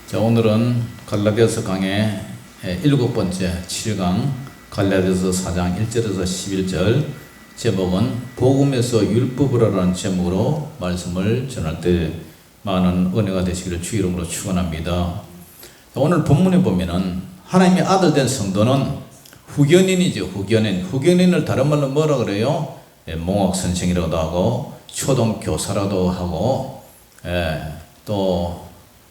자, 오늘은 갈라디아서 강의 7번째 7강 갈라디아서 4장 1절에서 11절 제목은 복음에서 율법으로라는 제목으로 말씀을 전할 때 많은 은혜가 되시기를 주 이름으로 축원합니다. 오늘 본문에 보면은 하나님의 아들 된 성도는 후견인이죠. 후견인을 다른 말로 뭐라 그래요? 몽학 선생이라고도 하고 초등 교사라도 하고 또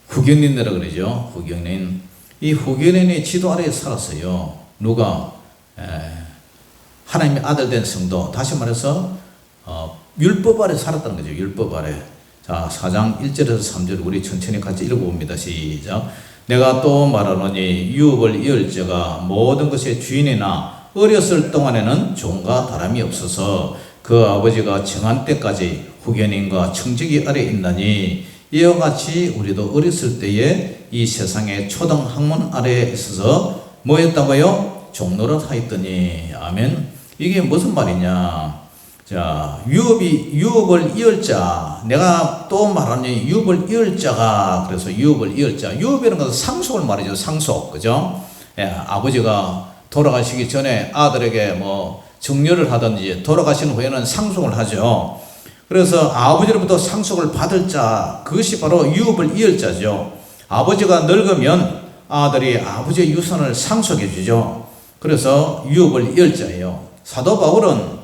후견인이라 그러죠. 후견인. 이 후견인이 지도 아래에 살았어요. 누가? 하나님의 아들 된 성도. 다시 말해서 율법 아래 살았다는 거죠. 율법 아래. 자, 4장 1절에서 3절 우리 천천히 같이 읽어봅니다. 시작. 내가 또 말하노니 유업을 이을 자가 모든 것의 주인이나 어렸을 동안에는 종과 다름이 없어서 그 아버지가 정한 때까지 후견인과 청지기 아래 있나니 이와 같이 우리도 어렸을 때에 이 세상의 초등 학문 아래에 있어서 뭐였다고요? 종노릇 하였더니. 아멘. 이게 무슨 말이냐? 자, 유업을 이을 자. 내가 또 말하니 유업을 이을 자가. 그래서 유업을 이을 자. 유업이라는 것은 상속을 말이죠. 상속. 그죠? 아버지가 돌아가시기 전에 아들에게 뭐 정려를 하든지 돌아가신 후에는 상속을 하죠. 그래서 아버지로부터 상속을 받을 자, 그것이 바로 유업을 이을 자죠. 아버지가 늙으면 아들이 아버지의 유산을 상속해 주죠. 그래서 유업을 이을 자예요. 사도 바울은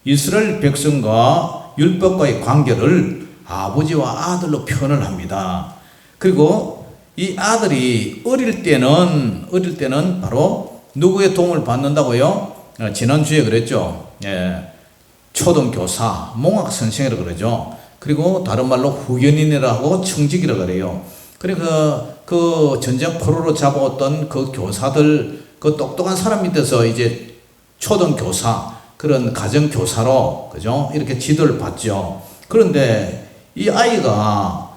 이스라엘 백성과 율법과의 관계를 아버지와 아들로 표현을 합니다. 그리고 이 아들이 어릴 때는 바로 누구의 도움을 받는다고요? 지난주에 그랬죠. 초등교사, 몽학선생이라고 그러죠. 그리고 다른 말로 후견인이라고 청직이라고 그래요. 그러니까 그 전쟁 포로로 잡아왔던 그 교사들, 그 똑똑한 사람 밑에서 이제 초등교사, 그런 가정교사로, 그죠? 이렇게 지도를 받죠. 그런데 이 아이가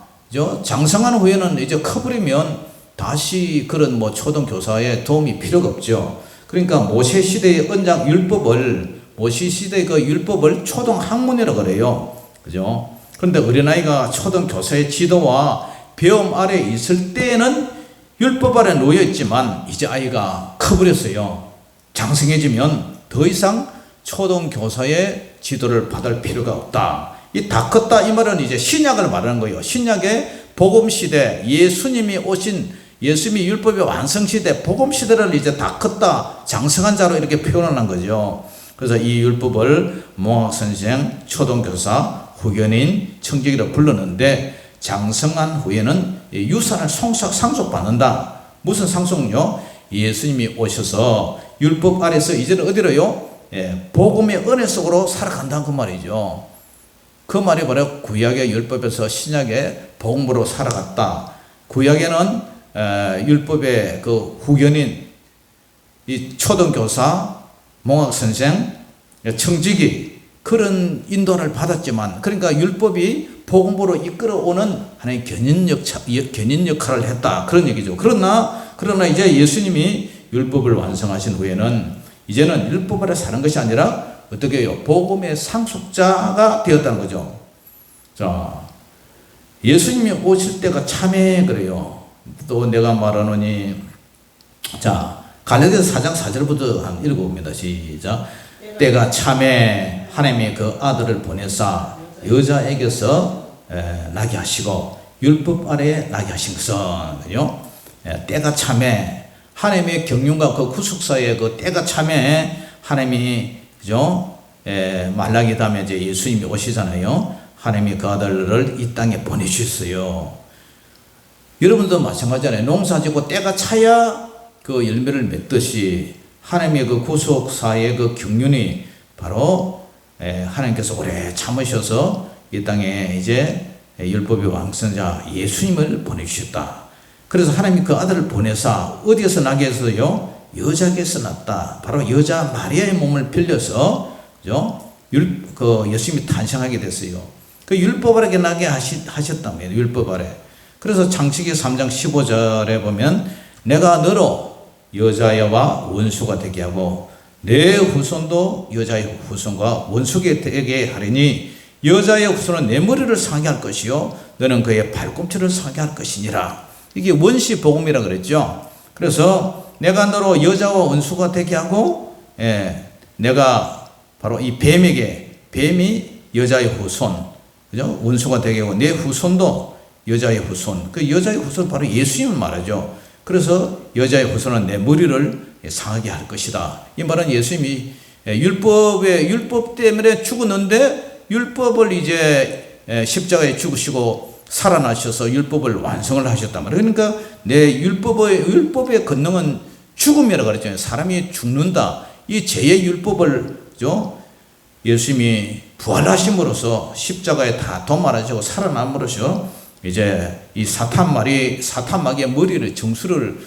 장성한 후에는 이제 커버리면 다시 그런 뭐 초등교사의 도움이 필요가 없죠. 그러니까 모세 시대의 언약 모세 시대의 그 율법을 초등학문이라고 그래요. 그죠? 그런데 어린아이가 초등교사의 지도와 배움 아래 있을 때에는 율법 아래 놓여 있지만 이제 아이가 커버렸어요. 장성해지면 더 이상 초등교사의 지도를 받을 필요가 없다. 이 다 컸다 이 말은 이제 신약을 말하는 거예요. 신약의 복음시대, 예수님이 율법의 완성시대, 복음시대를 이제 다 컸다, 장성한 자로 이렇게 표현하는 거죠. 그래서 이 율법을 몽학선생, 초등교사, 후견인, 청직이라고 불렀는데 장성한 후에는 유산을 상속받는다. 무슨 상속요? 예수님이 오셔서 율법 아래서 이제는 어디로요? 복음의 은혜 속으로 살아간다는 그 말이죠. 그 말이 바로 구약의 율법에서 신약의 복음으로 살아갔다. 구약에는 율법의 그 후견인, 이 초등교사, 몽학선생, 청지기 그런 인도를 받았지만, 그러니까 율법이 복음으로 이끌어오는 하나의 견인 역할을 했다 그런 얘기죠. 그러나 이제 예수님이 율법을 완성하신 후에는 이제는 율법 아래 사는 것이 아니라 어떻게 해요? 복음의 상속자가 되었다는 거죠. 자, 예수님이 오실 때가 참에 그래요. 또 내가 말하노니, 자, 갈라디아서 4장 4절부터 한 읽어봅니다. 시작. 때가 참에 하나님의 그 아들을 보내사 여자에게서 나게 하시고 율법 아래에 나게 하신 것은요. 때가 참에 하나님의 경륜과 그 구속사의 그 때가 참에 하나님이, 그죠? 말라기 다음에 이제 예수님이 오시잖아요. 하나님이 그 아들을 이 땅에 보내주셨어요. 여러분도 마찬가지잖아요. 농사 짓고 때가 차야 그 열매를 맺듯이 하나님의 그 구속사의 그 경륜이 바로 하나님께서 오래 참으셔서 이 땅에 이제 율법의 왕성자 예수님을 보내주셨다. 그래서 하나님이 그 아들을 보내사 어디에서 나게 했어요? 여자에게서 났다. 바로 여자 마리아의 몸을 빌려서, 그죠? 예수님이 탄생하게 됐어요. 그 율법 아래 나게 하셨다며, 율법 아래. 그래서 창세기 3장 15절에 보면 내가 너로 여자와 원수가 되게 하고 내 후손도 여자의 후손과 원수가 되게 하리니 여자의 후손은 내 머리를 상하게 할 것이요 너는 그의 발꿈치를 상하게 할 것이니라. 이게 원시 복음이라 그랬죠. 그래서 내가 너로 여자와 원수가 되게 하고, 내가 바로 이 뱀이 여자의 후손, 그죠? 원수가 되게 하고 내 후손도 여자의 후손. 그 여자의 후손 바로 예수님을 말하죠. 그래서 여자의 후손은 내 머리를 상하게 할 것이다. 이 말은 예수님이 율법 때문에 죽었는데 율법을 이제 십자가에 죽으시고 살아나셔서 율법을 완성을 하셨단 말이에요. 그러니까 내 율법의 권능은 죽음이라고 그랬잖아요. 사람이 죽는다. 이 죄의 율법을, 그죠? 예수님이 부활하심으로써 십자가에 다 도말하시고 살아남으로써 이제 이 사탄마귀의 머리를 정수를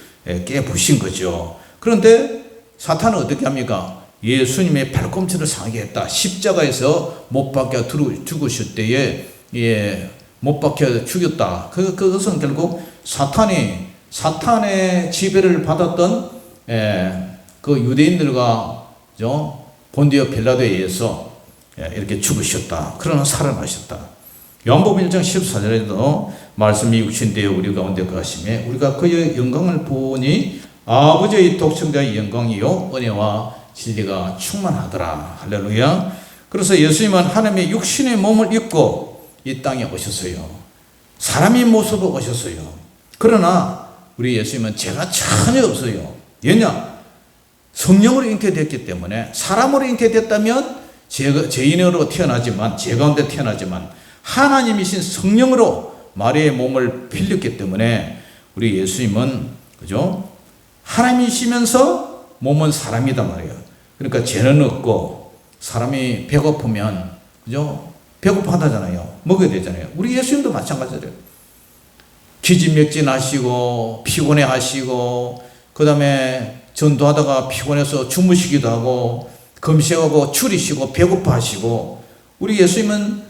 깨부신 거죠. 그런데 사탄은 어떻게 합니까? 예수님의 발꿈치를 상하게 했다. 십자가에서 못 박혀 죽으실 때에 못 박혀 죽였다. 그것은 결국 사탄의 지배를 받았던 그 유대인들과 본디오 빌라도에 의해서 이렇게 죽으셨다. 그러나 살아나셨다. 요한복음 1장 14절에도 말씀이 이루신되어 우리 가운데 거하심에 우리가 그의 영광을 보니 아버지의 독생자의 영광이요 은혜와 진리가 충만하더라. 할렐루야. 그래서 예수님은 하나님의 육신의 몸을 입고 이 땅에 오셨어요. 사람의 모습으로 오셨어요. 그러나 우리 예수님은 죄가 전혀 없어요. 왜냐? 성령으로 잉태됐기 때문에. 사람으로 잉태됐다면 죄인으로 태어나지만, 죄 가운데 태어나지만 하나님이신 성령으로 마리아의 몸을 빌렸기 때문에 우리 예수님은, 그죠? 하나님이시면서 몸은 사람이단 말이에요. 그러니까 죄는 없고 사람이 배고프면, 그죠? 배고파하잖아요. 먹어야 되잖아요. 우리 예수님도 마찬가지예요. 기진맥진하시고 피곤해하시고 그 다음에 전도하다가 피곤해서 주무시기도 하고 금식하고 추리시고 배고파하시고 우리 예수님은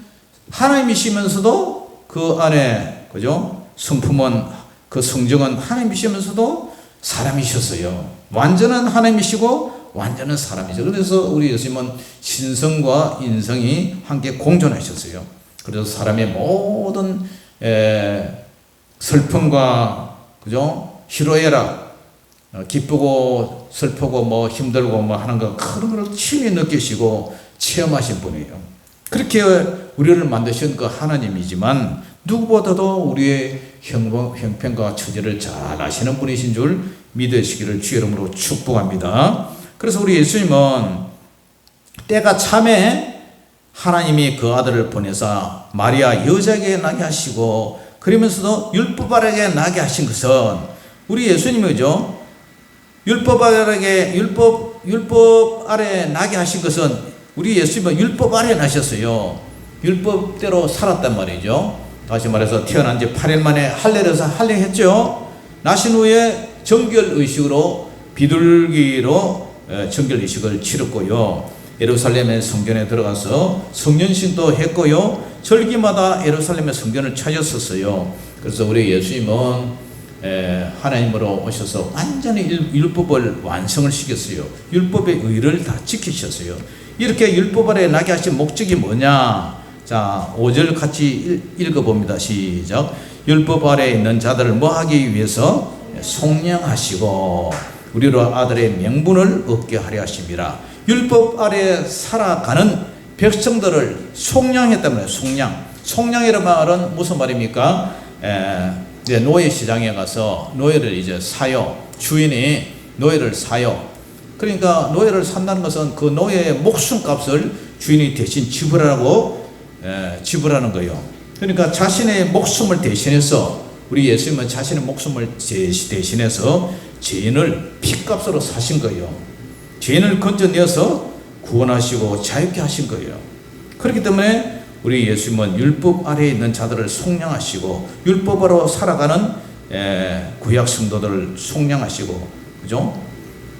하나님이시면서도 그 안에, 그죠? 성품은, 그 성정은 하나님이시면서도 사람이셨어요. 완전한 하나님이시고 완전한 사람이죠. 그래서 우리 예수님은 신성과 인성이 함께 공존하셨어요. 그래서 사람의 모든 슬픔과, 그죠? 희로애락, 기쁘고 슬프고 뭐 힘들고 뭐 하는 거 그런 걸 친히 느끼시고 체험하신 분이에요. 그렇게 우리를 만드신 그 하나님이지만 누구보다도 우리의 형편과 처지를 잘 아시는 분이신 줄 믿으시기를 주의 이름으로 축복합니다. 그래서 우리 예수님은 때가 참에 하나님이 그 아들을 보내사 마리아 여자에게 나게 하시고 그러면서도 율법 아래에 나게 하신 것은 우리 예수님이죠. 율법 아래 나게 하신 것은 우리 예수님은 율법 아래 나셨어요. 율법대로 살았단 말이죠. 다시 말해서 태어난 지 8일 만에 할례에서 할례했죠. 나신 후에 정결의식으로 비둘기로 정결의식을 치렀고요. 예루살렘의 성전에 들어가서 성년식도 했고요. 절기마다 예루살렘의 성전을 찾았었어요. 그래서 우리 예수님은 하나님으로 오셔서 완전히 율법을 완성을 시켰어요. 율법의 의를 다 지키셨어요. 이렇게 율법 아래 나게 하신 목적이 뭐냐? 자, 5절 같이 읽어봅니다. 시작. 율법 아래에 있는 자들을 뭐 하기 위해서? 속량하시고 우리로 아들의 명분을 얻게 하려 하심이라. 율법 아래 살아가는 백성들을 속량했단 말이에요. 속량이라는 말은 무슨 말입니까? 노예 시장에 가서 노예를 이제 사요. 주인이 노예를 사요. 그러니까 노예를 산다는 것은 그 노예의 목숨값을 주인이 대신 지불하는 거예요. 그러니까 자신의 목숨을 대신해서 우리 예수님은 자신의 목숨을 대신해서 죄인을 피값으로 사신 거예요. 죄인을 건져내어서 구원하시고 자유케 하신 거예요. 그렇기 때문에 우리 예수님은 율법 아래에 있는 자들을 속량하시고 율법으로 살아가는 구약 성도들을 속량하시고, 그죠?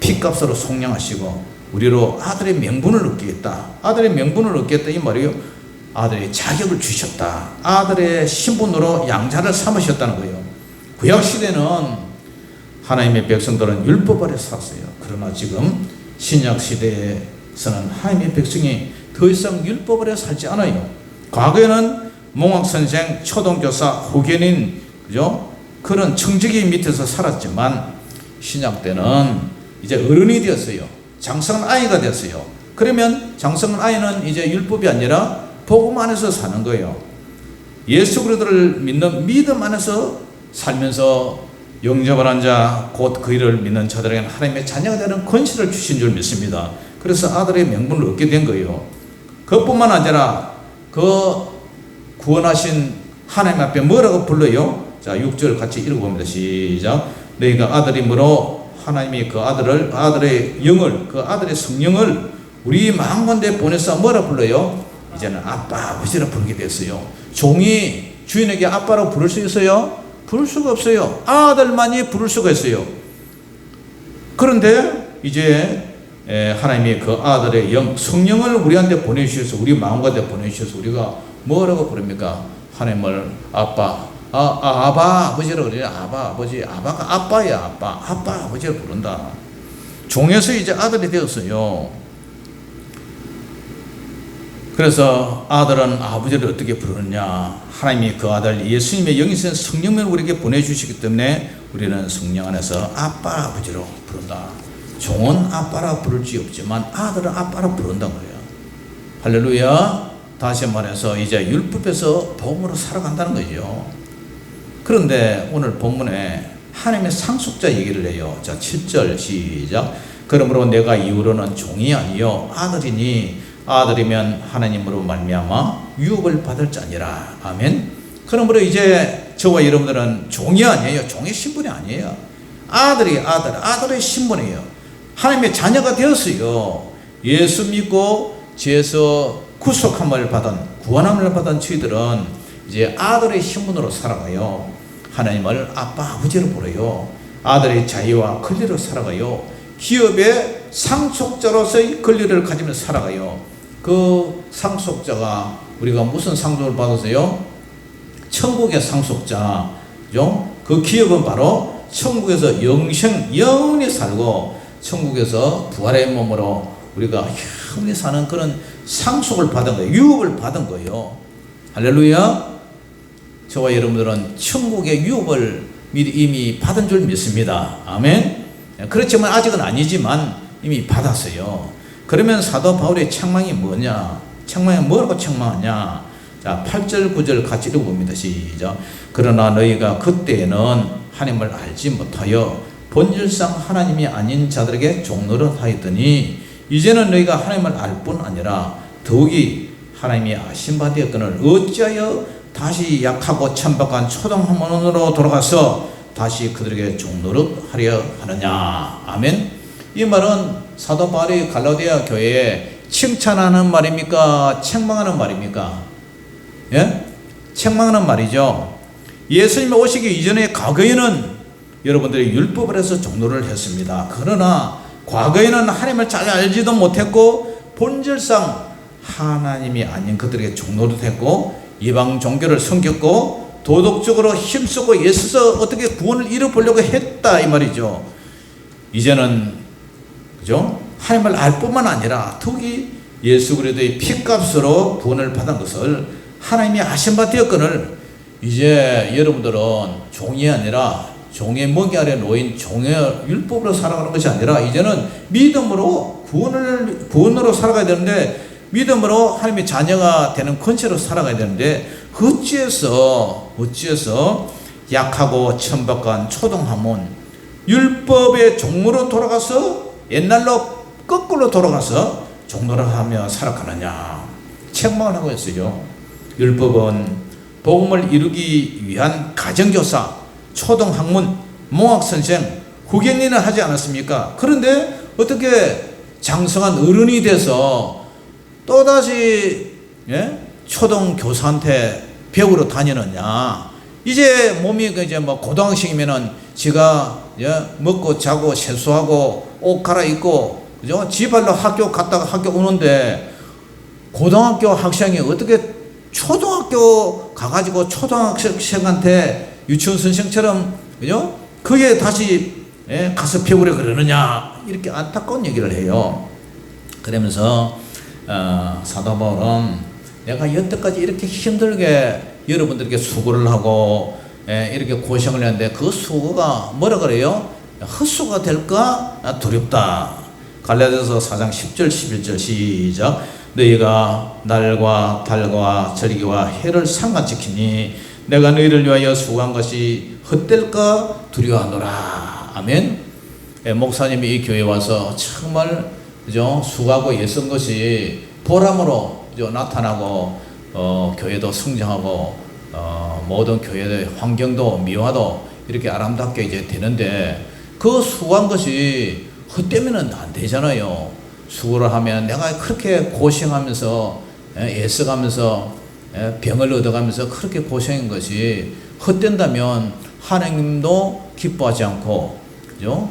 피값으로 속량하시고 우리로 아들의 명분을 얻겠다. 아들의 명분을 얻겠다 이 말이에요. 아들의 자격을 주셨다. 아들의 신분으로 양자를 삼으셨다는 거예요. 구약 시대는 하나님의 백성들은 율법 아래 살았어요. 그러나 지금 신약 시대에서는 하나님의 백성이 더 이상 율법 아래 살지 않아요. 과거에는 몽학선생, 초등교사, 후견인, 그죠? 그런 청지기 밑에서 살았지만 신약 때는 이제 어른이 되었어요. 장성한 아이가 됐어요. 그러면 장성한 아이는 이제 율법이 아니라 복음 안에서 사는 거예요. 예수 그리스도를 믿는 믿음 안에서 살면서 영접을 한 자, 곧 그 일을 믿는 자들에게는 하나님의 자녀가 되는 권세를 주신 줄 믿습니다. 그래서 아들의 명분을 얻게 된 거예요. 그것뿐만 아니라 그 구원하신 하나님 앞에 뭐라고 불러요? 자, 6절 같이 읽어봅니다. 시작. 너희가 아들이므로 하나님이 그 아들의 영을, 그 아들의 성령을 우리 마음가운데 보내서 뭐라 불러요? 이제는 아빠, 아버지라 부르게 됐어요. 종이 주인에게 아빠라고 부를 수 있어요? 부를 수가 없어요. 아들만이 부를 수가 있어요. 그런데 이제 하나님이 그 아들의 영, 성령을 우리한테 보내주셔서, 우리 마음가운데 보내주셔서 우리가 뭐라고 부릅니까? 하나님을 아빠, 아바 아버지라고 그래요. 아바 아버지, 아바가 아빠야. 아빠 아버지를 부른다. 종에서 이제 아들이 되었어요. 그래서 아들은 아버지를 어떻게 부르느냐? 하나님이 그 아들 예수님의 영이신 성령을 우리에게 보내주시기 때문에 우리는 성령 안에서 아빠 아버지로 부른다. 종은 아빠라 부를지 없지만 아들은 아빠라 부른다는 거예요. 할렐루야. 다시 말해서 이제 율법에서 복음으로 살아간다는 거죠. 그런데 오늘 본문에 하나님의 상속자 얘기를 해요. 자, 7절 시작. 그러므로 내가 이후로는 종이 아니요 아들이니 아들이면 하나님으로 말미암아 유업을 받을 자니라. 아멘. 그러므로 이제 저와 여러분들은 종이 아니에요. 종의 신분이 아니에요. 아들의 신분이에요. 하나님의 자녀가 되었어요. 예수 믿고 죄에서 구속함을 받은, 구원함을 받은 저희들은 이제 아들의 신분으로 살아가요. 하나님을 아빠 아버지로 부르요. 아들의 자유와 권리로 살아가요. 기업의 상속자로서의 권리를 가지면서 살아가요. 그 상속자가 우리가 무슨 상속을 받았어요? 천국의 상속자. 그죠? 그 기업은 바로 천국에서 영원히 살고 천국에서 부활의 몸으로 우리가 영원히 사는 그런 상속을 받은 거예요. 유업을 받은 거예요. 할렐루야. 저와 여러분들은 천국의 유업을 이미 받은 줄 믿습니다. 아멘. 그렇지만 아직은 아니지만 이미 받았어요. 그러면 사도 바울의 책망이 뭐냐? 책망이 뭐라고 책망하냐? 자, 8절 9절 같이 읽어봅니다. 시작. 그러나 너희가 그때에는 하나님을 알지 못하여 본질상 하나님이 아닌 자들에게 종노릇 하였더니 이제는 너희가 하나님을 알 뿐 아니라 더욱이 하나님이 아신 바 되었거늘 어찌하여 다시 약하고 천박한 초동학문으로 돌아가서 다시 그들에게 종노릇 하려 하느냐. 아멘. 이 말은 사도 바울이 갈라디아 교회에 칭찬하는 말입니까? 책망하는 말입니까? 예? 책망하는 말이죠. 예수님이 오시기 이전에 과거에는 여러분들이 율법을 해서 종노를 했습니다. 그러나 과거에는 하나님을 잘 알지도 못했고 본질상 하나님이 아닌 그들에게 종노를 했고 이방 종교를 섬겼고 도덕적으로 힘쓰고 애써서 어떻게 구원을 이뤄보려고 했다 이 말이죠. 이제는 그죠? 하나님을 알 뿐만 아니라 특히 예수 그리스도의 피값으로 구원을 받은 것을 하나님이 아신 바 되었거늘 이제 여러분들은 종이 아니라 종의 먹이 아래 놓인 종의 율법으로 살아가는 것이 아니라 이제는 믿음으로 구원으로 살아가야 되는데 믿음으로 하나님의 자녀가 되는 권세로 살아가야 되는데 어찌해서 약하고 천박한 초동하면 율법의 종으로 돌아가서 옛날로 거꾸로 돌아가서 종노를 하며 살아가느냐 책망을 하고 있어요. 율법은 복음을 이루기 위한 가정교사, 초등학문, 몽학선생, 후견인을 하지 않았습니까? 그런데 어떻게 장성한 어른이 돼서 또다시 초등교사한테 배우러 다니느냐? 이제 몸이 이제 뭐 고등학생이면은 지가 먹고 자고 세수하고 옷 갈아입고 그죠? 지발로 학교 갔다가 학교 오는데 고등학교 학생이 어떻게 초등학교 가가지고 초등학생한테 유치원 선생처럼 그죠? 그게 다시 가서 배우려 그러느냐 이렇게 안타까운 얘기를 해요. 그러면서 사도 바울은 내가 여태까지 이렇게 힘들게 여러분들에게 수고를 하고 이렇게 고생을 했는데 그 수고가 뭐라 그래요? 헛수고가 될까 두렵다. 갈라디아서 4장 10절 11절 시작. 너희가 날과 달과 절기와 해를 상관지키니 내가 너희를 위하여 수고한 것이 헛될까 두려워하노라. 아멘. 목사님이 이 교회에 와서 정말 그죠? 수고하고 애쓴 것이 보람으로 나타나고 교회도 성장하고 모든 교회의 환경도 미화도 이렇게 아름답게 이제 되는데 그 수고한 것이 헛되면은 안 되잖아요. 수고를 하면 내가 그렇게 고생하면서 애써가면서 병을 얻어가면서 그렇게 고생한 것이 헛된다면 하나님도 기뻐하지 않고 그죠?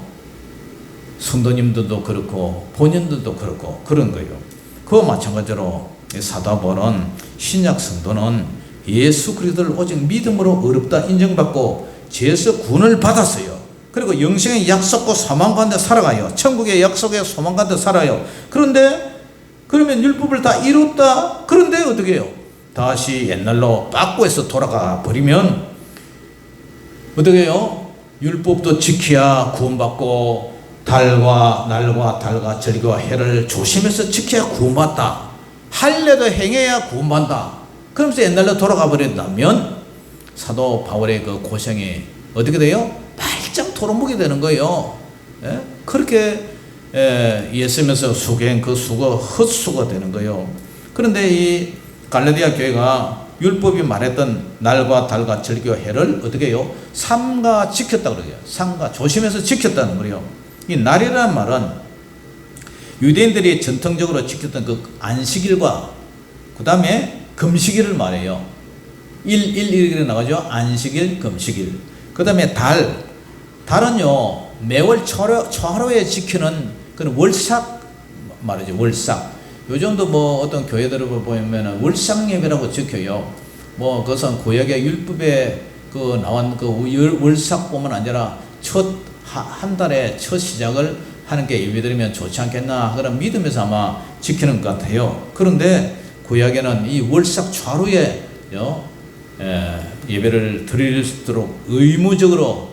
성도님들도 그렇고 본인들도 그렇고 그런 거예요. 그와 마찬가지로 사도 바울은 신약 성도는 예수 그리스도를 오직 믿음으로 의롭다 인정받고 죄에서 구원을 받았어요. 그리고 영생의 약속과 소망 가운데 살아가요. 천국의 약속의 소망 가운데 살아요. 그런데 그러면 율법을 다 이뤘다. 그런데 어떻게 해요? 다시 옛날로 빠꾸에서 돌아가 버리면 어떻게 해요? 율법도 지켜야 구원받고 달과 날과 달과 절기와 해를 조심해서 지켜야 구원받다. 할례도 행해야 구원받다. 그러면서 옛날로 돌아가 버린다면 사도 바울의 그 고생이 어떻게 돼요? 말짱 토로묵이 되는 거예요. 예? 그렇게 예수면서 수고한 그 수고 헛수고가 되는 거예요. 그런데 이 갈라디아 교회가 율법이 말했던 날과 달과 절기와 해를 어떻게 해요? 삼가 지켰다 그러죠. 삼가 조심해서 지켰다는 거예요. 이 날이라는 말은 유대인들이 전통적으로 지켰던 그 안식일과 그 다음에 금식일을 말해요. 1일에 나가죠. 안식일, 금식일. 그 다음에 달은요 매월 초하루에 지키는 그런 월삭 말이죠. 월삭. 요즘도 뭐 어떤 교회들을 보면 월삭 예배라고 지켜요. 뭐 그것은 구약의 율법에 그 나온 그 월삭뿐만 아니라 한 달에 첫 시작을 하는 게 예배드리면 좋지 않겠나 그런 믿음에서 아마 지키는 것 같아요. 그런데 구약에는 이 월삭 초하루에 예배를 드릴 수 있도록 의무적으로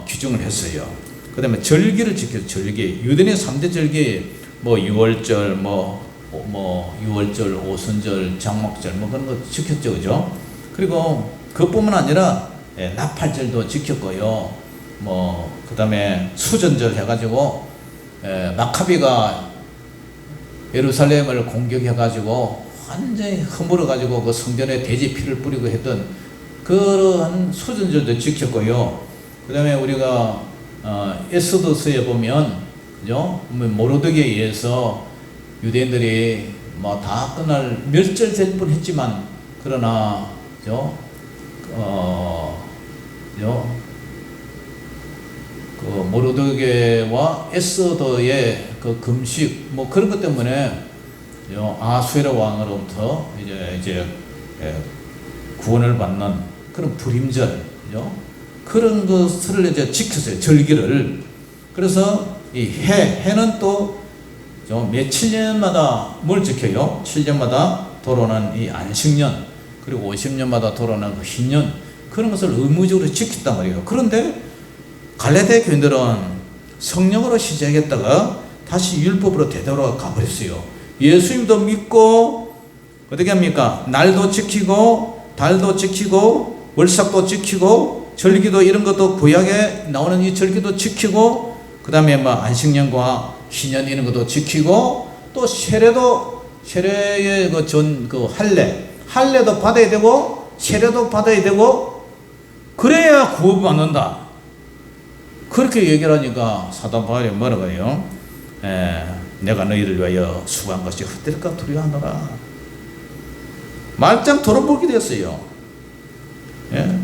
규정을 했어요. 그 다음에 절기를 지켜요. 절기. 유대인의 3대 절기 뭐 6월절 뭐 6월절, 오순절, 장막절 뭐 그런 거 지켰죠. 그죠? 그리고 그뿐만 아니라 나팔절도 지켰고요. 뭐 그 다음에 수전절 해가지고 마카비가 예루살렘을 공격해가지고 완전히 허물어가지고 그 성전에 돼지 피를 뿌리고 했던 그런 수전절도 지켰고요. 그 다음에 우리가 에스더서에 보면 그죠? 모로드게에 의해서 유대인들이 뭐 다 끝날 멸절될 뻔했지만 그러나 그죠? 그 모르드게와 에스더의 그 금식 뭐 그런 것 때문에 아수에르 왕으로부터 이제 구원을 받는 그런 불임절 그런 것을 이제 지켰어요. 절기를. 그래서 이 해는 또 며칠 년마다 뭘 지켜요? 7년마다 돌아오는 이 안식년 그리고 50년마다 돌아오는 그 신년 그런 것을 의무적으로 지켰단 말이에요. 그런데 갈라디아 교인들은 성령으로 시작했다가 다시 율법으로 되돌아가 버렸어요. 예수님도 믿고 어떻게 합니까? 날도 지키고 달도 지키고 월삭도 지키고 절기도 이런 것도 구약에 나오는 이 절기도 지키고 그 다음에 뭐 안식년과 신년 이런 것도 지키고 또 세례의 그 할례도 받아야 되고 세례도 받아야 되고 그래야 구원받는다. 그렇게 얘기를 하니까 사도 바울이 뭐라고 해요? 내가 너희를 위하여 수고한 것이 헛될까 두려워하노라. 말짱 돌아보게 됐어요.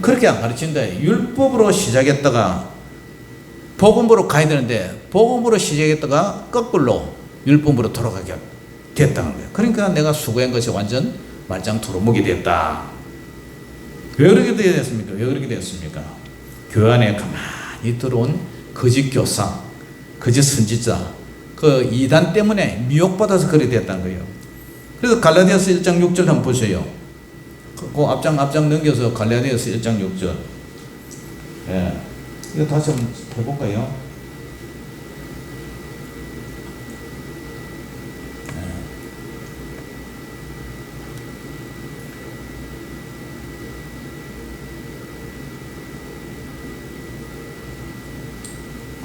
그렇게 안 가르친다. 율법으로 시작했다가 복음으로 가야 되는데 복음으로 시작했다가 거꾸로 율법으로 돌아가게 됐다는 거예요. 그러니까 내가 수고한 것이 완전 말짱 도루묵이 됐다. 왜 그렇게 되었습니까? 왜 그렇게 되었습니까? 교회 안에 가만히 들어온 거짓 교사, 거짓 선지자, 그 이단 때문에 미혹받아서 그렇게 됐다는 거예요. 그래서 갈라디아서 1장 6절 한번 보세요. 그 앞장 넘겨서 갈라디아서 1장 6절. 예. 이거 다시 한번 해볼까요?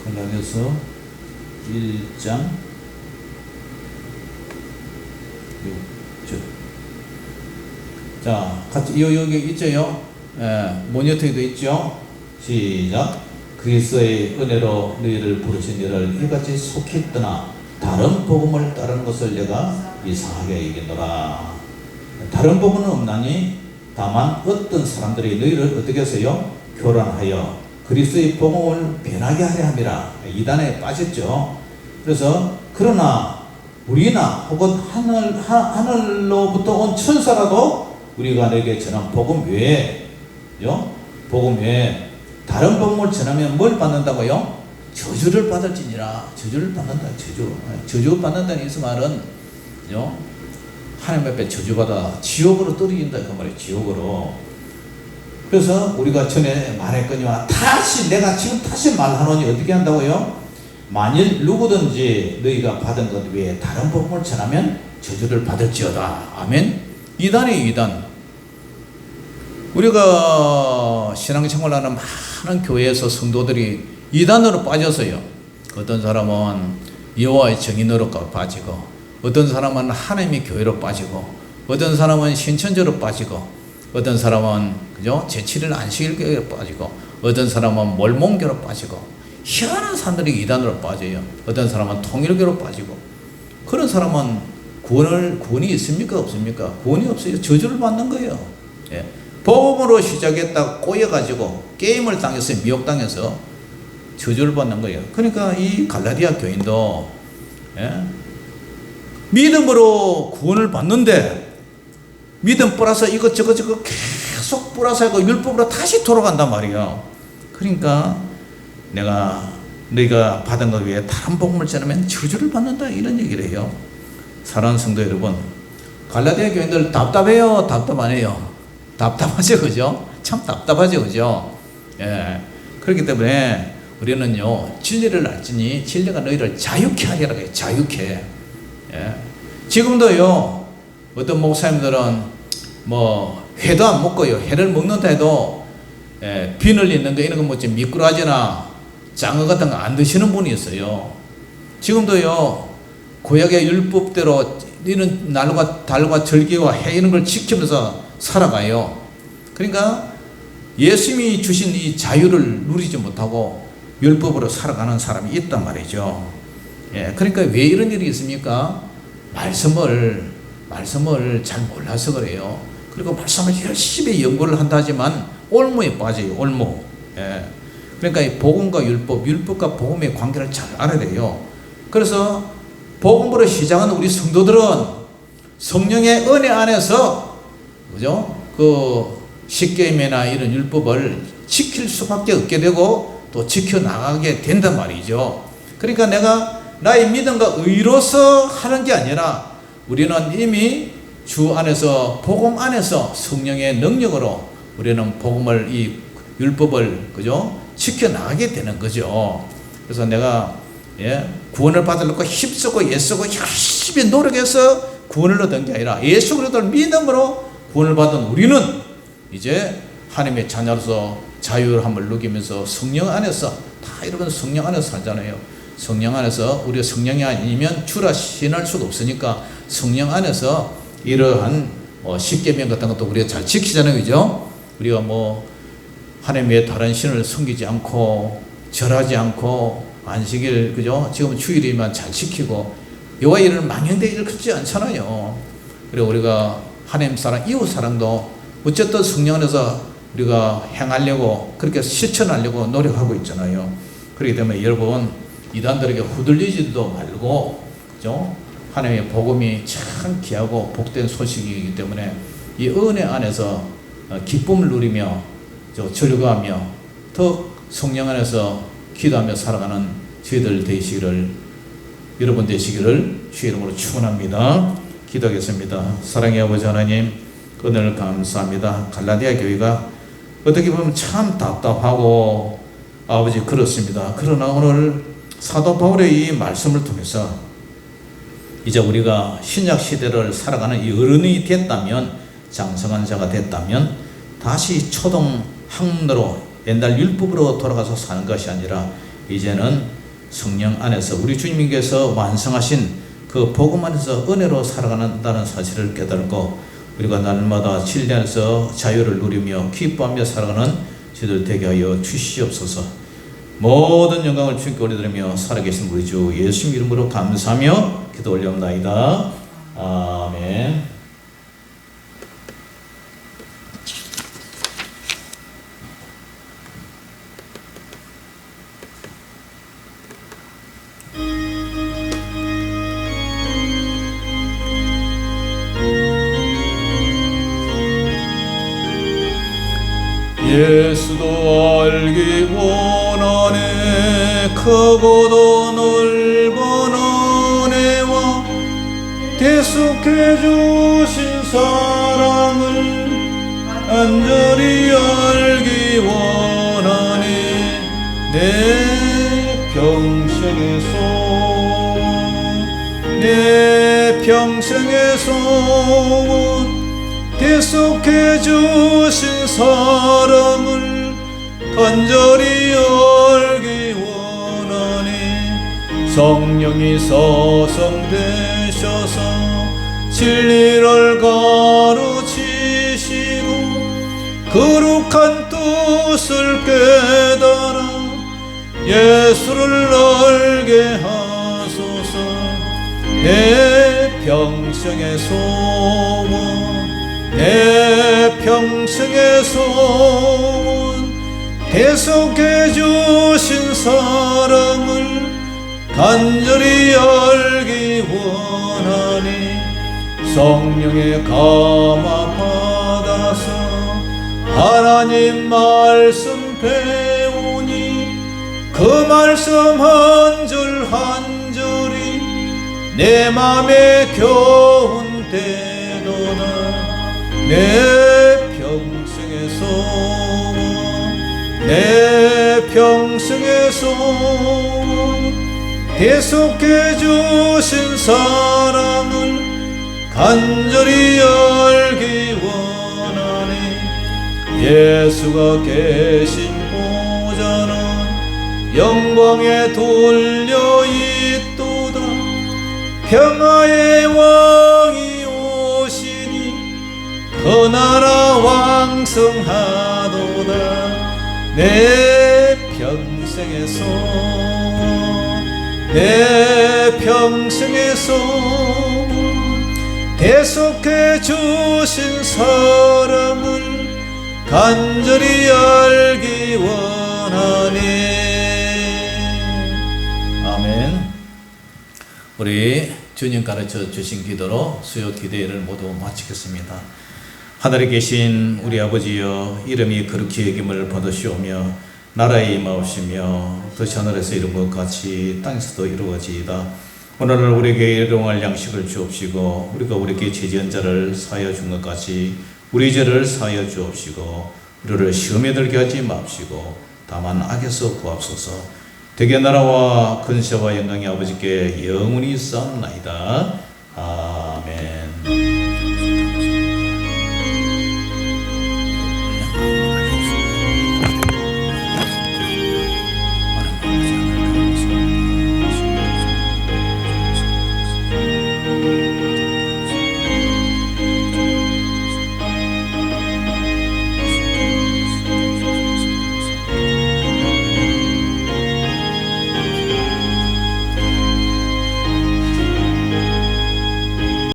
갈라디아서 1장 6절. 자, 같이 여기 있죠요. 예, 모니터에도 있죠. 시작. 그리스도의 은혜로 너희를 부르신 이를 이같이 속히 떠나 다른 복음을 따르는 것을 내가 이상하게 여기노라. 다른 복음은 없나니 다만 어떤 사람들이 너희를 어떻게 해서요? 교란하여 그리스도의 복음을 변하게 하려 함이라. 이단에 빠졌죠. 그래서 그러나 우리나 혹은 하늘로부터 온 천사라도 우리가 내게 전한 복음 외에 다른 복음을 전하면 뭘 받는다고요? 저주를 받을지니라. 저주를 받는다. 저주 받는다는 이 말은 하나님 앞에 저주받아 지옥으로 떨어진다 그 말이에요. 지옥으로. 그래서 우리가 전에 말했거니와 내가 지금 다시 말하노니 어떻게 한다고요? 만일 누구든지 너희가 받은 것 외에 다른 복음을 전하면 저주를 받을지어다. 아멘. 이단이에요. 이단. 우리가 신앙생활하는 많은 교회에서 성도들이 이단으로 빠져서요. 어떤 사람은 여호와의 정인으로 빠지고, 어떤 사람은 하나님의 교회로 빠지고, 어떤 사람은 신천지로 빠지고, 어떤 사람은 제7일 안식일교회로 빠지고, 어떤 사람은 몰몬교로 빠지고, 희한한 사람들이 이단으로 빠져요. 어떤 사람은 통일교로 빠지고. 그런 사람은 구원이 있습니까? 없습니까? 구원이 없어요. 저주를 받는 거예요. 예. 복음으로 시작했다 꼬여가지고 게임을 당해서 미혹당해서 저주를 받는 거예요. 그러니까 이 갈라디아 교인도 믿음으로 구원을 받는데 믿음 플러스 이것저것 계속 플러스 하고 율법으로 다시 돌아간단 말이에요. 그러니까 너희가 받은 것 위에 다른 복음을 전하면 저주를 받는다 이런 얘기를 해요. 사랑하는 성도 여러분, 갈라디아 교인들 답답해요? 답답 안 해요? 답답하죠, 그죠? 참 답답하죠, 그죠? 예. 그렇기 때문에 우리는요, 진리를 알지니 진리가 너희를 자유케 하리라 해요. 자유케. 예. 지금도요, 어떤 목사님들은 회도 안 먹고요, 회를 먹는다 해도 비늘 있는 거 이런 거 뭐지 미꾸라지나 장어 같은 거 안 드시는 분이 있어요. 지금도요, 구약의 율법대로 이런 날과 달과 절기와 해 이런 걸 지키면서 살아가요. 그러니까 예수님이 주신 이 자유를 누리지 못하고 율법으로 살아가는 사람이 있단 말이죠. 예, 그러니까 왜 이런 일이 있습니까? 말씀을 잘 몰라서 그래요. 그리고 말씀을 열심히 연구를 한다지만 올무에 빠져요. 올무. 예. 그러니까 이 복음과 율법과 복음의 관계를 잘 알아야 돼요. 그래서 복음으로 시작하는 우리 성도들은 성령의 은혜 안에서 그죠? 십계명이나 이런 율법을 지킬 수밖에 없게 되고 또 지켜나가게 된단 말이죠. 그러니까 내가 나의 믿음과 의로서 하는 게 아니라 우리는 이미 주 안에서 복음 안에서 성령의 능력으로 우리는 복음을 이 율법을 그죠? 지켜나가게 되는 거죠. 그래서 내가 구원을 받으려고 힘쓰고 애쓰고 열심히 노력해서 구원을 얻은 게 아니라 예수 그리스도를 믿음으로 구원을 받은 우리는 이제 하나님의 자녀로서 자유함을 누리면서 성령 안에서 다 여러분 성령 안에서 살잖아요. 성령 안에서 우리가 성령이 아니면 주라 신할 수가 없으니까 성령 안에서 이러한 십계명 같은 것도 우리가 잘 지키잖아요. 그죠? 우리가 하나님의 다른 신을 섬기지 않고 절하지 않고 안식일 그죠? 지금 주일이면 잘 지키고 여호와의 일을 망령되게 그렇지 않잖아요. 그리고 우리가 하나님 사랑, 이웃 사랑도 어쨌든 성령 안에서 우리가 행하려고 그렇게 실천하려고 노력하고 있잖아요. 그렇기 때문에 여러분 이단들에게 후들리지도 말고 그죠? 하나님의 복음이 참 귀하고 복된 소식이기 때문에 이 은혜 안에서 기쁨을 누리며 절거하며 더 성령 안에서 기도하며 살아가는 저희들 되시기를 여러분 되시기를 주의 이름으로 축원합니다. 기도하겠습니다. 사랑의 아버지 하나님, 은혜를 감사합니다. 갈라디아 교회가 어떻게 보면 참 답답하고 아버지 그렇습니다. 그러나 오늘 사도 바울의 이 말씀을 통해서 이제 우리가 신약 시대를 살아가는 이 어른이 됐다면, 장성한 자가 됐다면 다시 초동 학문으로 옛날 율법으로 돌아가서 사는 것이 아니라 이제는 성령 안에서 우리 주님께서 완성하신 그 복음 안에서 은혜로 살아가는다는 사실을 깨달고 우리가 날마다 진리 안에서 자유를 누리며 기뻐하며 살아가는 저희들 되게 하여 주시옵소서. 모든 영광을 주님께 올려드리며 살아계신 우리 주 예수님 이름으로 감사하며 기도 올려옵나이다. 아멘. 예수도 알기 원하네. 크고도 넓은 은혜와 대속해 주신 사랑을 간절히 알기 원하네. 내 평생의 소원 대속해 주신 사랑을 간절히 알기 원하니 성령이 서성되셔서 진리를 가르치시고 거룩한 뜻을 깨달아 예수를 알게 하소서. 내 평생의 소원 대속해 주신 사랑을 간절히 알기 원하니 성령의 감화 받아서 하나님 말씀 배우니 그 말씀 한 줄 한 줄이 내 맘에 교훈 되도다. 내 평생의 소원 대속해 주신 사랑을 간절히 알기 원하니 예수가 계신 보좌는 영광에 돌려 있도다. 평화의 왕이 오시니 그 나라 왕성하도다. 내 평생의 소원 대속해 주신 사랑을 간절히 알기 원하니. 아멘. 우리 주님 가르쳐 주신 기도로 수요 기도회를 모두 마치겠습니다. 하늘에 계신 우리 아버지여, 이름이 거룩히 여김을 받으시오며 나라에 임하옵시며 뜻이 하늘에서 이룬 것 같이 땅에서도 이루어지이다. 오늘날 우리에게 일용할 양식을 주옵시고 우리가 우리에게 죄지은 자를 사하여 준 것 같이 우리 죄를 사하여 주옵시고 우리를 시험에 들게 하지 마옵시고 다만 악에서 구하옵소서. 대개 나라와 근세와 영광이 아버지께 영원히 있사옵나이다. 아멘.